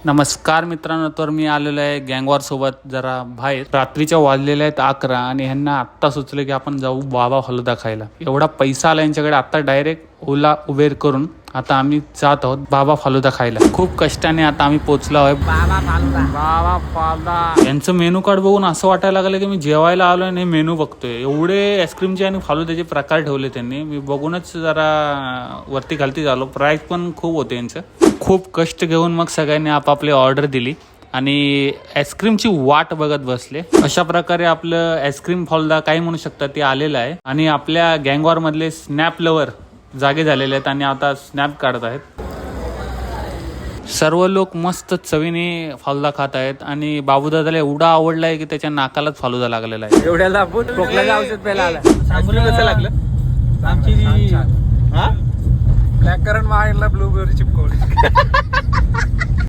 नमस्कार मित्रांनो, तर मी आलेलो आहे गँगवॉर सोबत जरा बाहेर. रात्रीच्या वाजलेल्या आहेत 11 आणि ह्यांना आत्ता सुचलं की आपण जाऊ बाबा फालुदा खायला. एवढा पैसा आला यांच्याकडे, आता डायरेक्ट ओला उबेर करून आता आम्ही जात आहोत बाबा फालुदा खायला. खूप कष्टाने आता आम्ही पोहोचलो आहे बाबा फालुदा. यांचं मेनू कार्ड बघून असं वाटायला लागलं की मी जेवायला आलोय आणि मेनू बघतोय. एवढे आईस्क्रीमचे आणि फालुद्याचे प्रकार ठेवले त्यांनी. मी बघूनच जरा वरती खालती झालो. प्राइस पण खूप होते यांचं. खूप कष्ट घेऊन मग सगळ्यांनी आपापली ऑर्डर दिली आणि आईस्क्रीमची वाट बघत बसले. अशा प्रकारे आपलं आईस्क्रीम फालुदा काही म्हणू शकता ते आलेलं आहे. आणि आपल्या गँगवॉर मधले स्नॅप लवर जागे झालेले आहेत आणि आता स्नॅप काढत आहेत. सर्व लोक मस्त चवीने फालुदा खात आहेत आणि बाबूदादाला एवढा आवडलाय की त्याच्या नाकालाच फालुदा लागलेला आहे. एवढ्याला आपण खोकल्याचं औषध प्यायला आला. सांगून कसं लागलं आमची ब्लॅक करंट मारला, ब्लूबेरी चिपकवली.